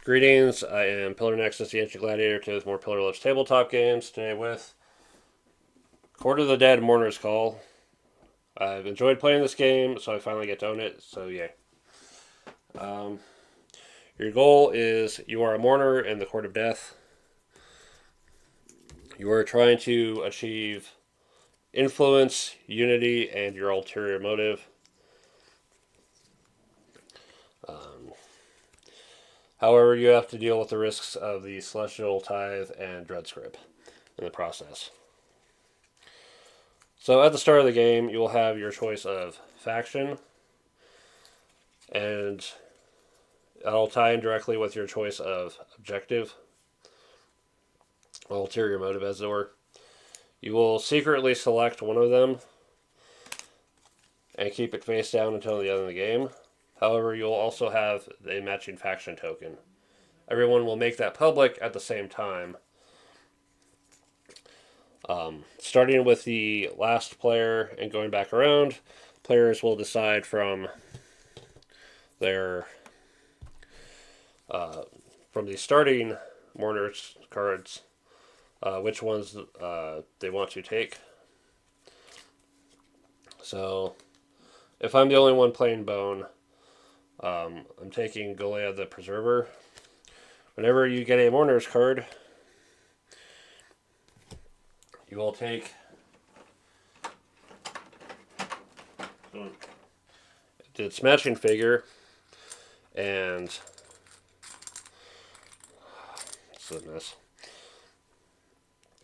Greetings, I am Pillar Nexus, the Ancient Gladiator, today with more Pillar Lips tabletop games. Today with Court of the Dead Mourner's Call. I've enjoyed playing this game, so I finally get to own it, so yay. Your goal is you are a mourner in the Court of Death. You are trying to achieve influence, unity, and your ulterior motive. However, you have to deal with the risks of the Celestial Tithe and Dreadsgrip in the process. So at the start of the game, you will have your choice of faction, and that'll tie in directly with your choice of objective, ulterior motive, as it were. You will secretly select one of them and keep it face down until the end of the game. However, you'll also have a matching faction token. Everyone will make that public at the same time. Starting with the last player and going back around, players will decide from their from the starting Mourners cards which ones they want to take. So, if I'm the only one playing Bone, I'm taking Goliath the Preserver. Whenever you get a Mourner's card, you will take its matching figure and it's a mess.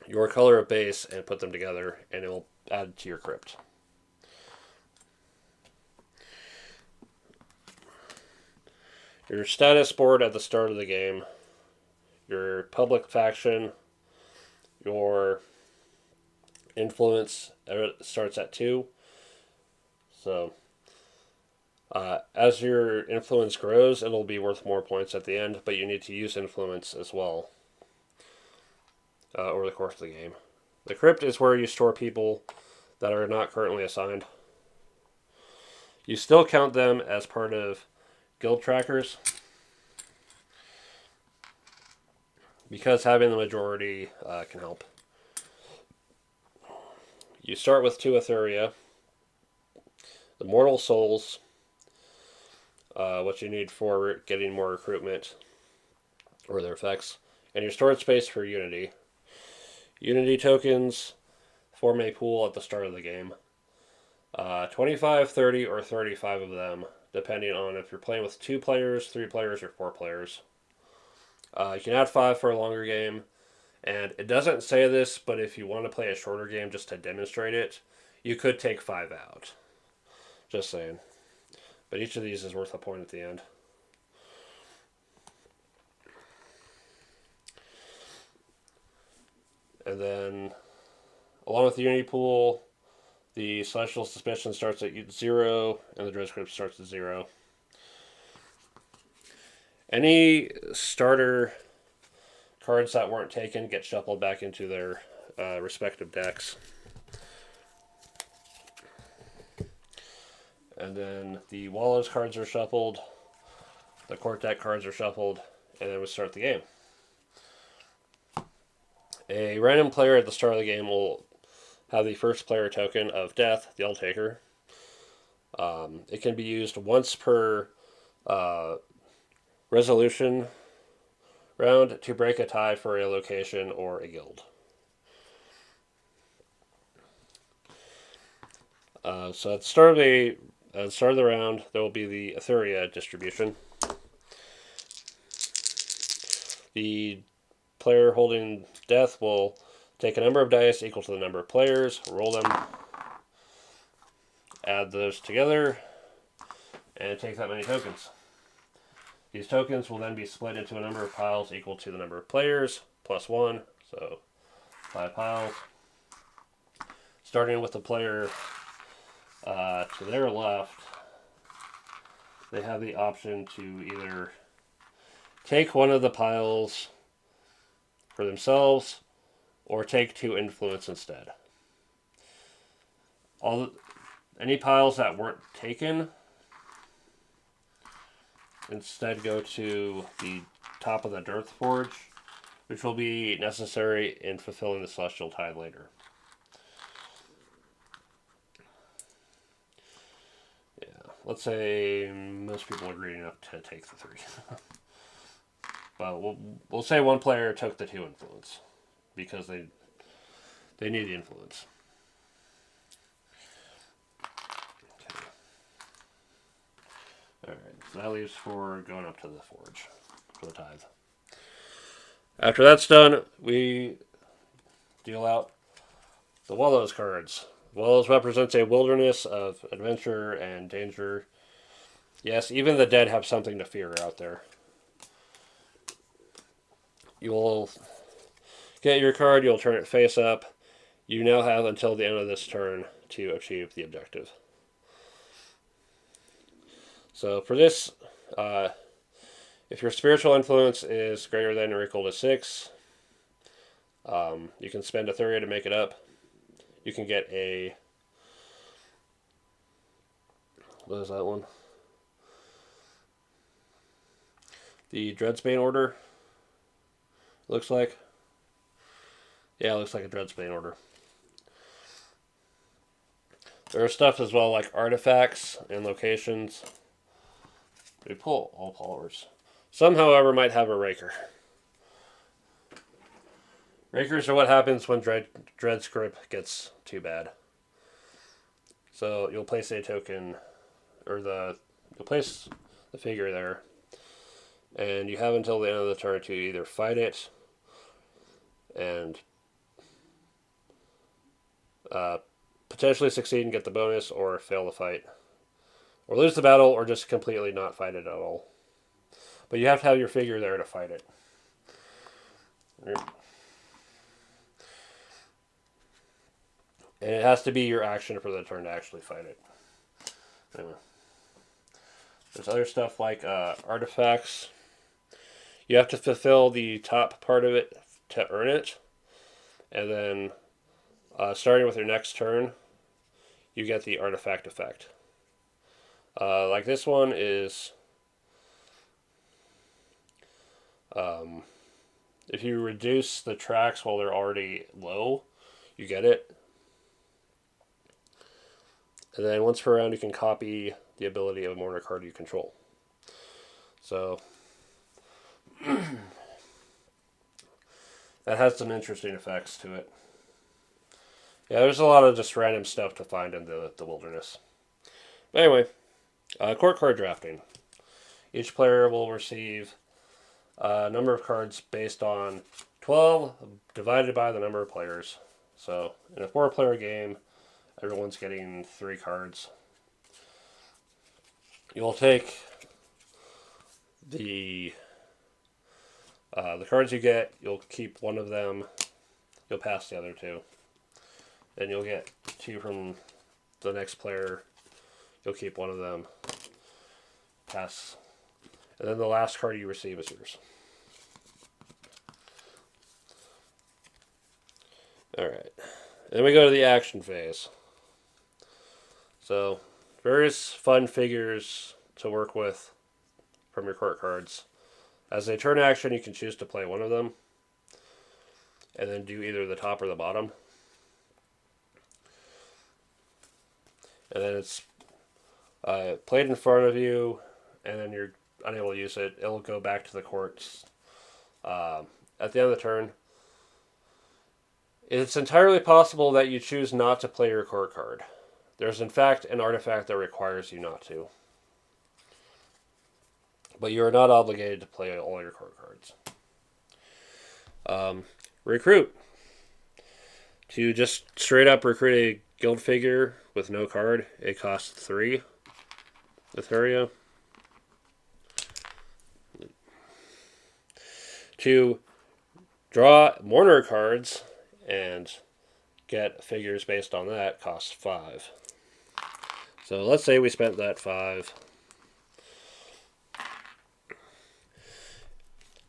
Your color of base and put them together, and it will add to your crypt. Your status board at the start of the game, your public faction, your influence starts at 2. So, as your influence grows, it'll be worth more points at the end, but you need to use influence as well over the course of the game. The crypt is where you store people that are not currently assigned. You still count them as part of guild trackers, because having the majority can help. You start with 2 Etheria, the Mortal Souls, what you need for getting more recruitment, or their effects, and your storage space for Unity. Unity tokens form a pool at the start of the game. 25, 30, or 35 of them, depending on if you're playing with 2 players, 3 players, or 4 players. You can add 5 for a longer game, and it doesn't say this, but if you want to play a shorter game just to demonstrate it, you could take 5 out. Just saying. But each of these is worth a point at the end. And then, along with the Unity pool, the Celestial Suspicion starts at 0, and the Dreadsgrip starts at 0. Any starter cards that weren't taken get shuffled back into their respective decks. And then the Wallows cards are shuffled, the court deck cards are shuffled, and then we start the game. A random player at the start of the game will have the first player token of Death, the Alltaker. It can be used once per resolution round to break a tie for a location or a guild. So at the start of the round, there will be the Etheria distribution. The player holding Death will take a number of dice equal to the number of players, roll them, add those together, and take that many tokens. These tokens will then be split into a number of piles equal to the number of players, plus 1, so 5 piles. Starting with the player to their left, they have the option to either take one of the piles for themselves or take 2 influence instead. Any piles that weren't taken instead go to the top of the Dearth Forge, which will be necessary in fulfilling the Celestial Tide later. Yeah, let's say most people are greedy enough to take the 3. But we'll say one player took the 2 influence because they need the influence. Okay. Alright, so that leaves for going up to the forge for the tithe. After that's done, we deal out the Wallows cards. Wallows represents a wilderness of adventure and danger. Yes, even the dead have something to fear out there. You'll get your card, you'll turn it face up. You now have until the end of this turn to achieve the objective. So for this, if your spiritual influence is greater than or equal to 6, you can spend Ulterior to make it up. You can get a... What is that one? The Dreadsgrip order. Looks like. Yeah, it looks like a Dreadsgrip order. There are stuff as well like artifacts and locations. We pull all followers. Some, however, might have a raker. Rakers are what happens when Dreadsgrip gets too bad. So you'll place a token, or you'll place the figure there, and you have until the end of the turn to either fight it and potentially succeed and get the bonus, or fail the fight, or lose the battle, or just completely not fight it at all. But you have to have your figure there to fight it. And it has to be your action for the turn to actually fight it. Anyway. There's other stuff like artifacts. You have to fulfill the top part of it to earn it. And then, starting with your next turn, you get the artifact effect. Like this one is... if you reduce the tracks while they're already low, you get it. And then once per round, you can copy the ability of a Mourner card you control. So that has some interesting effects to it. Yeah, there's a lot of just random stuff to find in the wilderness. But anyway, court card drafting. Each player will receive a number of cards based on 12 divided by the number of players. So in a 4-player game, everyone's getting 3 cards. You'll take the cards you get, you'll keep one of them, you'll pass the other 2. Then you'll get 2 from the next player, you'll keep one of them, pass. And then the last card you receive is yours. Alright. Then we go to the action phase. So, various fun figures to work with from your court cards. As a turn action, you can choose to play one of them, and then do either the top or the bottom. And then it's played in front of you, and then you're unable to use it. It'll go back to the courts at the end of the turn. It's entirely possible that you choose not to play your court card. There's in fact an artifact that requires you not to. But you are not obligated to play all your court cards. Recruit. To just straight up recruit a guild figure with no card, it costs 3 Ulterior. To draw Mourner cards and get figures based on that costs 5. So let's say we spent that 5.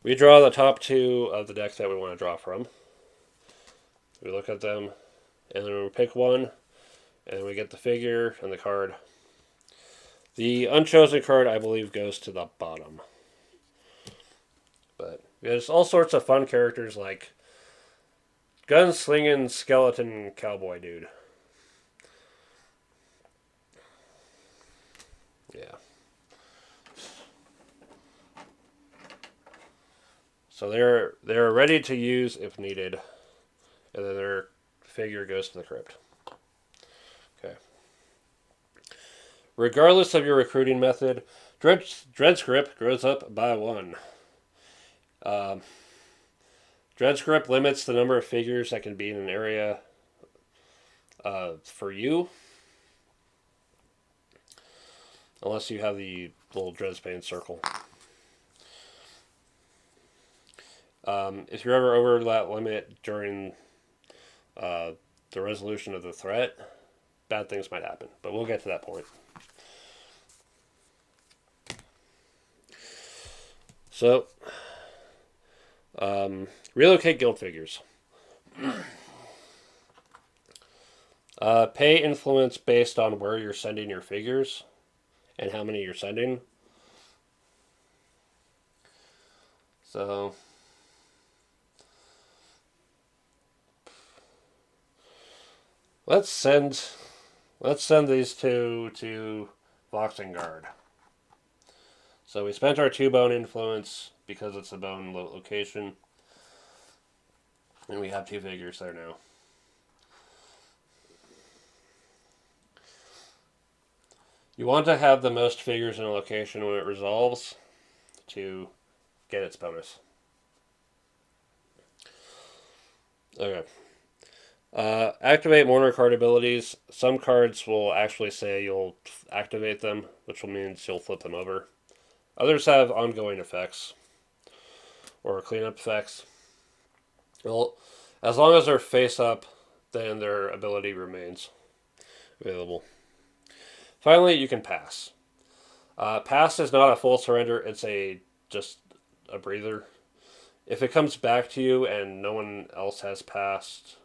We draw the top 2 of the deck that we want to draw from. We look at them, and then we pick one, and we get the figure and the card. The unchosen card, I believe, goes to the bottom. But There's all sorts of fun characters like gun-slinging skeleton cowboy dude. Yeah. So they're ready to use if needed, and then their figure goes to the crypt. Okay. Regardless of your recruiting method, Dreadsgrip grows up by 1. Dreadsgrip limits the number of figures that can be in an area for you, unless you have the little Dreadsbane circle. If you're ever over that limit during the resolution of the threat, bad things might happen. But we'll get to that point. So, relocate guild figures. Pay influence based on where you're sending your figures and how many you're sending. So, let's send these two to Voxengard. So we spent our 2 bone influence because it's a bone location. And we have 2 figures there now. You want to have the most figures in a location when it resolves to get its bonus. Okay. Activate Mourner card abilities. Some cards will actually say you'll activate them, which will mean you'll flip them over. Others have ongoing effects or cleanup effects. Well, as long as they're face up, then their ability remains available. Finally, you can pass. Pass is not a full surrender; it's just a breather. If it comes back to you and no one else has passed,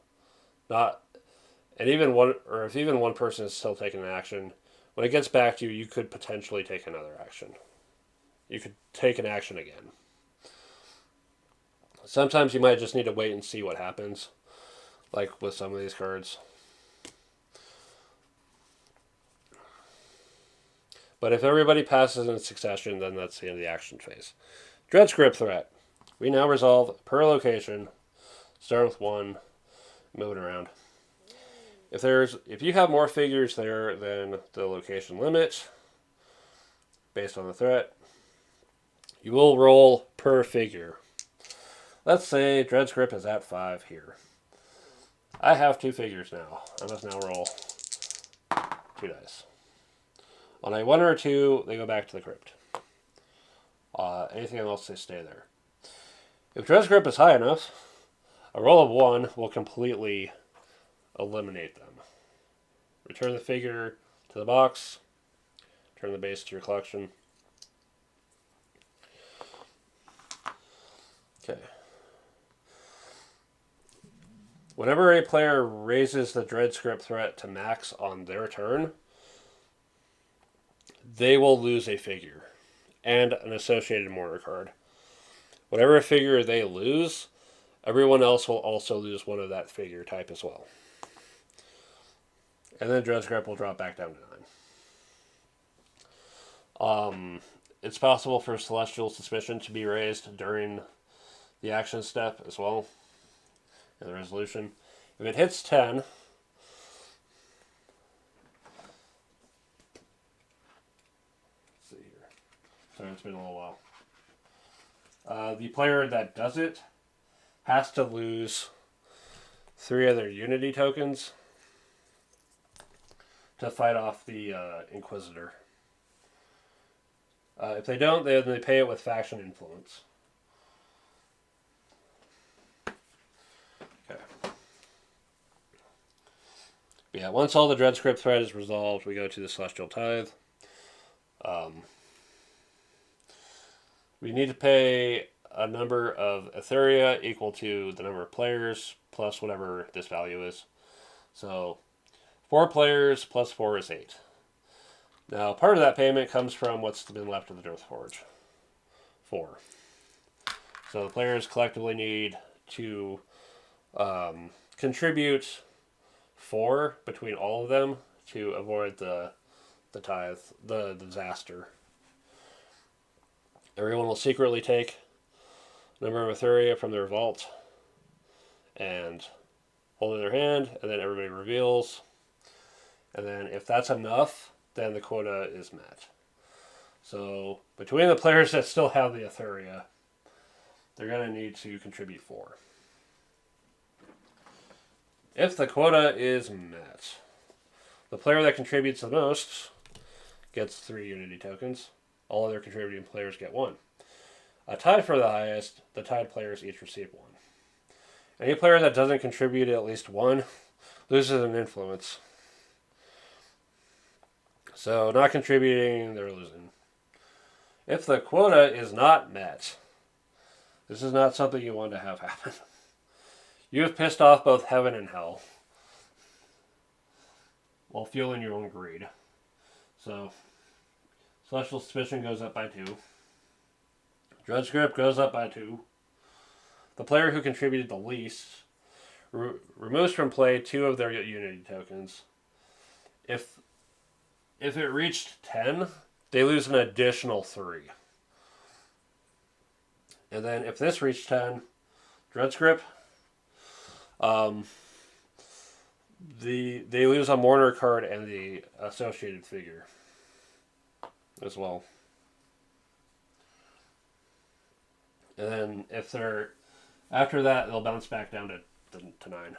if even one person is still taking an action, when it gets back to you, you could potentially take another action. You could take an action again. Sometimes you might just need to wait and see what happens, like with some of these cards. But if everybody passes in succession, then that's the end of the action phase. Dreadsgrip threat. We now resolve per location. Start with 1, moving around. If you have more figures there than the location limit, based on the threat, you will roll per figure. Let's say Dreadsgrip is at 5 here. I have 2 figures now. I must now roll 2 dice. On a 1 or a 2, they go back to the crypt. Anything else, they stay there. If Dreadsgrip is high enough, a roll of 1 will completely eliminate them. Return the figure to the box. Return the base to your collection. Okay. Whenever a player raises the Dreadsgrip threat to max on their turn, they will lose a figure and an associated Mourner card. Whatever figure they lose, everyone else will also lose one of that figure type as well. And then Dreadsgrip will drop back down to 9. It's possible for Celestial Suspicion to be raised during the action step as well in the resolution. If it hits 10, sorry, it's been a little while. The player that does it has to lose 3 of their Unity tokens to fight off the Inquisitor. If they don't, then they pay it with faction influence. Okay. But yeah, once all the Dreadsgrip threat is resolved, we go to the Celestial Tithe. We need to pay a number of Etheria equal to the number of players plus whatever this value is. So 4 players plus 4 is 8. Now, part of that payment comes from what's been left of the Deathforge. 4. So the players collectively need to contribute 4 between all of them to avoid the disaster. Everyone will secretly take a number of Etheria from their vault and hold it in their hand, and then everybody reveals. And then if that's enough, then the quota is met. So between the players that still have the Etheria, they're going to need to contribute 4. If the quota is met, the player that contributes the most gets 3 Unity tokens. All other contributing players get 1. Tied for the highest, the tied players each receive 1. Any player that doesn't contribute at least 1 loses an influence. So not contributing, they're losing. If the quota is not met, this is not something you want to have happen. You have pissed off both heaven and hell while fueling your own greed. So, Celestial Suspicion goes up by 2. Dreadsgrip goes up by 2. The player who contributed the least removes from play 2 of their Unity tokens. If it reached 10, they lose an additional 3. And then if this reached 10, Dreadsgrip, they lose a Mourner card and the associated figure as well. And then if they're after that, they'll bounce back down to 9.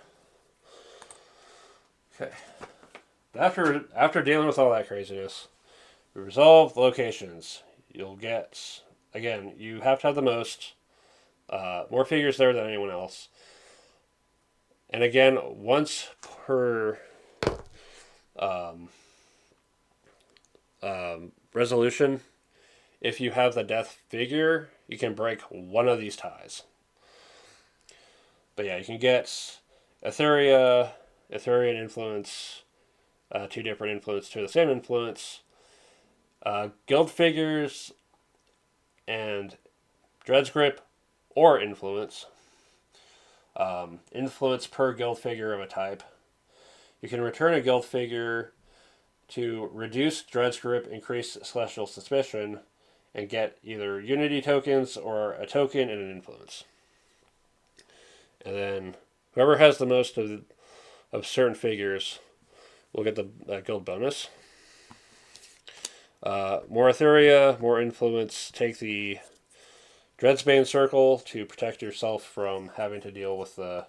Okay. After dealing with all that craziness, we resolve locations. You'll get, again, you have to have the most, more figures there than anyone else. And again, once per resolution, if you have the death figure, you can break one of these ties. But yeah, you can get Etheria, Etherian influence, 2 different influence to the same influence, guild figures, and Dreadsgrip or influence. Influence per guild figure of a type. You can return a guild figure to reduce Dreadsgrip, increase Celestial Suspicion, and get either Unity tokens or a token and an influence. And then whoever has the most of certain figures will get the guild bonus. More Etheria, more influence. Take the Dreadsbane Circle to protect yourself from having to deal with the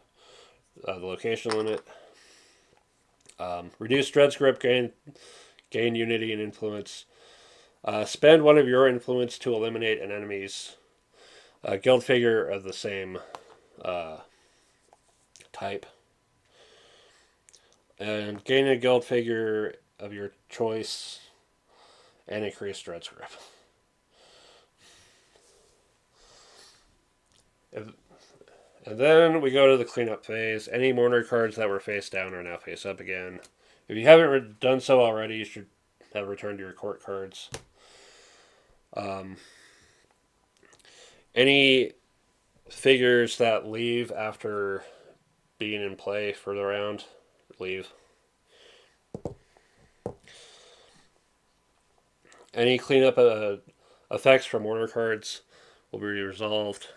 location limit. Reduce Dreadsgrip, gain Unity and influence. Spend one of your influence to eliminate an enemy's guild figure of the same type. And gain a guild figure of your choice and increase Dreadsgrip. And then we go to the cleanup phase. Any Mourner cards that were face down are now face up again. If you haven't done so already, you should have returned your court cards. Any figures that leave after being in play for the round, leave. Any cleanup effects from Mourner cards will be resolved.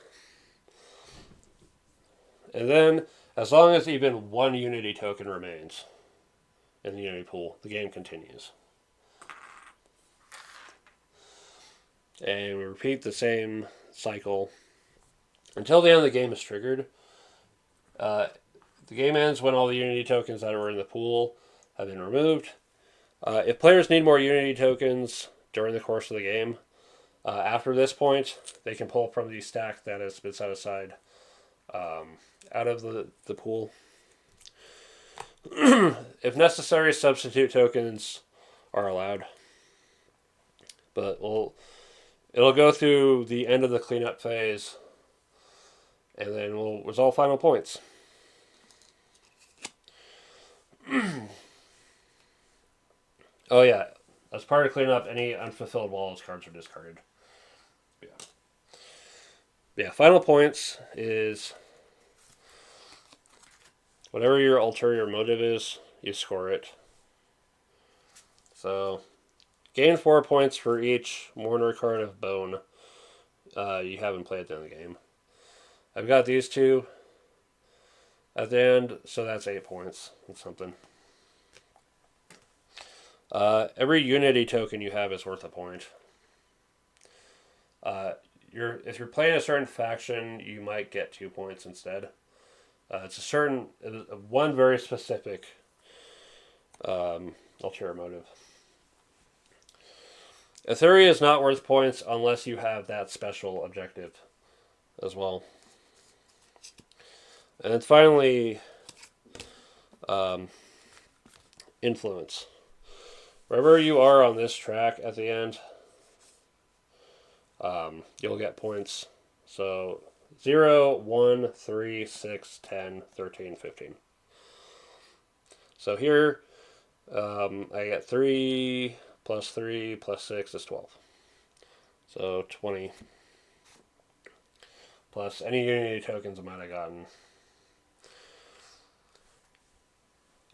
And then, as long as even 1 Unity token remains in the Unity pool, the game continues. And we repeat the same cycle until the end of the game is triggered. The game ends when all the Unity tokens that were in the pool have been removed. If players need more Unity tokens during the course of the game, after this point, they can pull from the stack that has been set aside out of the pool. If necessary, substitute tokens are allowed. But it'll go through the end of the cleanup phase, and then we'll resolve final points. Oh yeah, as part of cleanup, any unfulfilled Wallows cards are discarded. Yeah. Yeah, final points is whatever your ulterior motive is, you score it. So, gain 4 points for each Mourner card of bone you haven't played at the end of the game. I've got these two at the end, so that's 8 points and something. Every unity token you have is worth a point. If you're playing a certain faction, you might get 2 points instead. It's one very specific ulterior motive. Etheria is not worth points unless you have that special objective as well. And then finally, influence. Wherever you are on this track at the end, you'll get points. So 0, 1, 3, 6, 10, 13, 15. So here, I get 3 plus 3 plus 6 is 12. So 20 plus any unity tokens I might have gotten.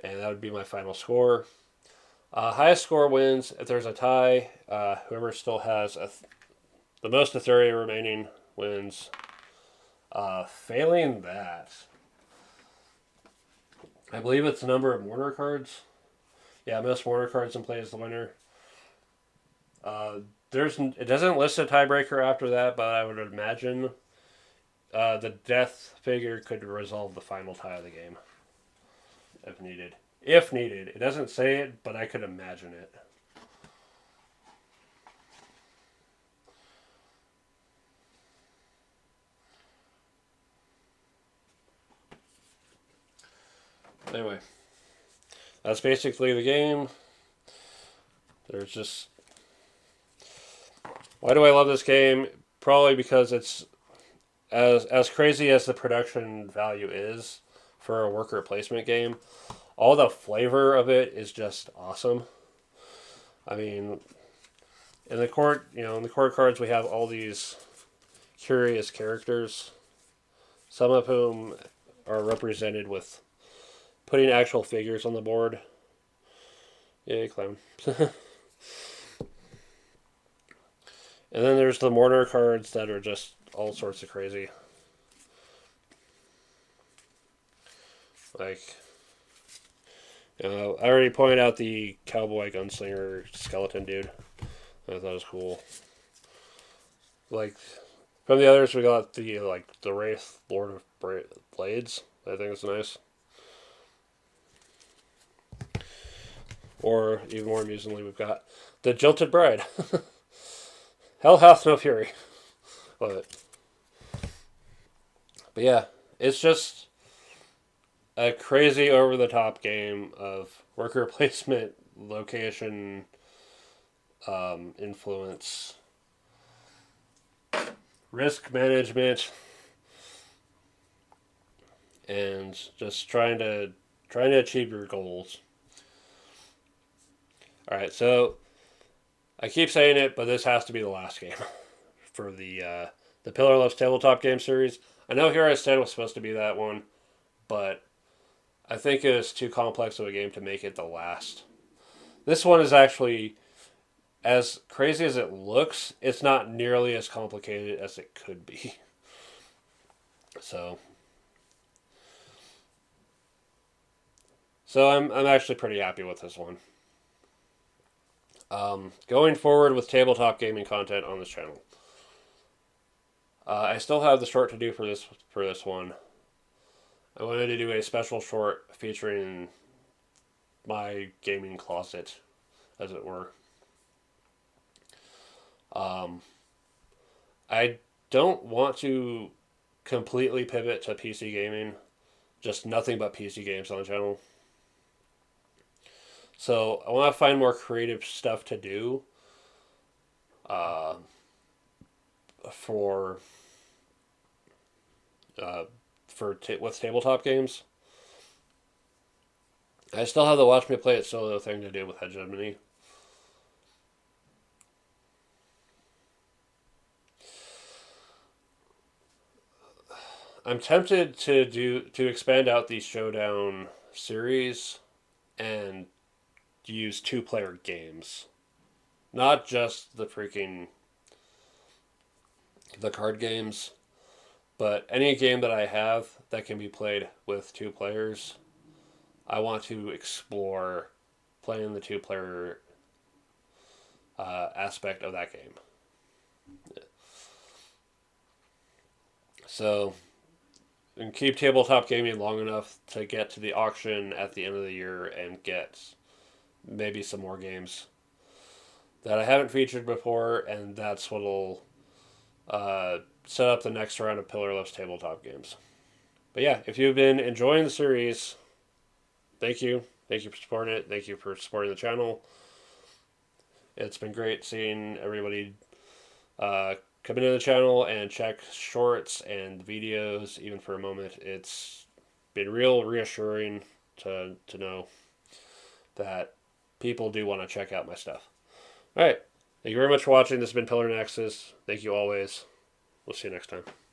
And that would be my final score. Highest score wins. If there's a tie, whoever still has the most Etheria remaining wins. Failing that, I believe it's the number of Mourner cards. Yeah, most Mourner cards in play is the winner. It doesn't list a tiebreaker after that, but I would imagine the death figure could resolve the final tie of the game if needed. If needed. It doesn't say it, but I could imagine it. Anyway, that's basically the game. There's just... Why do I love this game? Probably because it's as crazy as the production value is for a worker placement game. All the flavor of it is just awesome. I mean, in the court cards we have all these curious characters, some of whom are represented with putting actual figures on the board. Yay, clown. And then there's the Mourner cards that are just all sorts of crazy. Like, I already pointed out the cowboy gunslinger skeleton dude. I thought it was cool. Like, from the others, we got the Wraith Lord of Blades. I think it's nice. Or, even more amusingly, we've got the Jilted Bride. Hell hath no fury. Love it. But yeah, it's just a crazy over-the-top game of worker placement, location, influence, risk management, and just trying to achieve your goals. All right, so I keep saying it, but this has to be the last game for the Pillar Loves Tabletop game series. I know Here I Stand was supposed to be that one, but I think it was too complex of a game to make it the last. This one is actually, as crazy as it looks, it's not nearly as complicated as it could be. So I'm actually pretty happy with this one. Going forward with tabletop gaming content on this channel, I still have the short to do for this one. I wanted to do a special short featuring my gaming closet, as it were. I don't want to completely pivot to PC gaming, just nothing but PC games on the channel. So I want to find more creative stuff to do with tabletop games. I still have the Watch Me Play It Solo thing to do with Hegemony. I'm tempted to expand out the Showdown series and use 2-player games, not just the card games, but any game that I have that can be played with 2 players. I want to explore playing the 2-player aspect of that game. So, and keep tabletop gaming long enough to get to the auction at the end of the year and get maybe some more games that I haven't featured before, and that's what'll set up the next round of Pillarless tabletop games. But yeah, if you've been enjoying the series, thank you. Thank you for supporting it. Thank you for supporting the channel. It's been great seeing everybody come into the channel and check shorts and videos, even for a moment. It's been real reassuring to know that people do want to check out my stuff. All right. Thank you very much for watching. This has been Pillar Nexus. Thank you always. We'll see you next time.